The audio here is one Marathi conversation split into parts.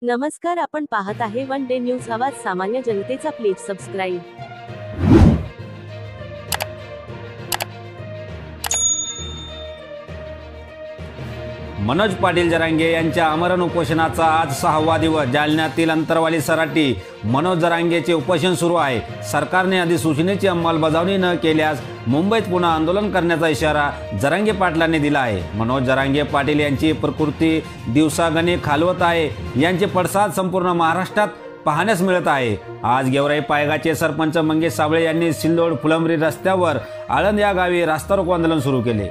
नमस्कार, आपण पाहत आहे वन डे न्यूज आवाज सामान्य जनतेचा. Please subscribe. मनोज पाटील जरांगे यांच्या आमरण उपोषणाचा आज 6वा दिवस. जालन्यातील अंतरवाली सराटी मनोज जरांगेचे उपोषण सुरू आहे. सरकारने अधिसूचनेची अंमलबजावणी न केल्यास मुंबईत पुन्हा आंदोलन करण्याचा इशारा जरांगे पाटलांनी दिला आहे. मनोज जरांगे पाटील यांची प्रकृती दिवसागणे खालवत आहे. यांचे पडसाद संपूर्ण महाराष्ट्रात पाहण्यास मिळत आहे. आज गेवराई पायगाचे सरपंच मंगेश साबळे यांनी सिल्लोड फुलंब्री रस्त्यावर आळंद या गावी रास्ता रोको आंदोलन सुरू केले.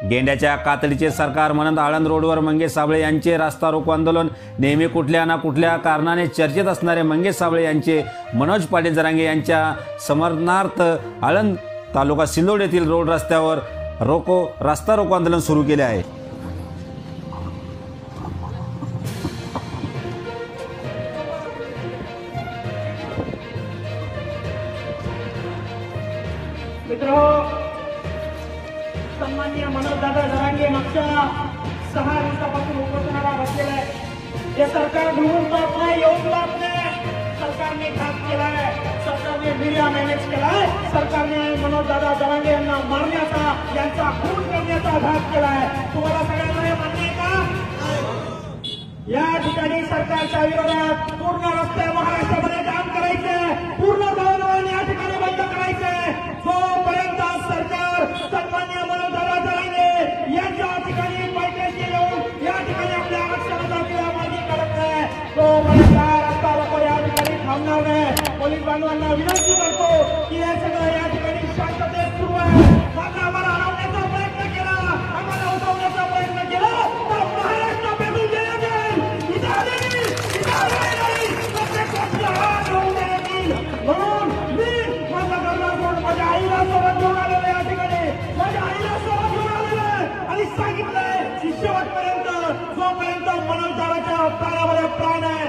गेंड्याच्या कातडीचे सरकार म्हणत आळंद रोडवर मंगेश साबळे यांचे रास्ता रोको आंदोलन. नेहमी कुठल्या ना कुठल्या कारणाने चर्चेत असणारे मंगेश साबळे यांचे मनोज पाटील जरांगे यांच्या समर्थनार्थ आळंद तालुका सिल्लोड येथील रोड रस्त्यावर रास्ता रोको आंदोलन सुरू केले आहे. सन्माननीय मनोजदादा जरांगे मागच्या 6 दिवसापासून उपोषणाला बसलेले आहे. हे सरकार ढुंगून जात नाही, येऊन जात नाही. सरकारने घात केलाय, सरकारने मीडिया मॅनेज केलाय, सरकारने मनोजदादा जरांगे यांना मारण्याचा, यांचा खून करण्याचा घात केलाय. तुम्हाला सगळ्यांना हे मान्य आहे का? या ठिकाणी सरकारच्या विरोधात पूर्ण रस्ते महाराष्ट्रामध्ये जाम करायचे, पूर्ण दळणवळण या ठिकाणी बंद करायचे. जोपर्यंत सरकार सन्माननीय मनोजदादा जरांगे यांच्या ठिकाणी पायथ्याशी येऊन या ठिकाणी आपल्या आरक्षणाचा विरोध मागे करत नाही, तोपर्यंत रस्ता रोको या ठिकाणी थांबणार नाही. पोलीस बांधवांना विनंती करतो की हे सगळं या ठिकाणी शांततेत सुरू आहे. मात्र आम्हाला अडवण्याचा प्रयत्न केला, आम्हाला उठवण्याचा प्रयत्न केला तर महाराष्ट्र पेटून गेला जाईल. म्हणून मी माझा घरला सोडून माझ्या आईला सोबत घेऊन आलेलो या ठिकाणी, माझ्या आईला सोबत घेऊन आलेलो आणि सांगितलंय की शेवटपर्यंत जोपर्यंत मनोजदादाच्या प्राणामध्ये प्राण आहे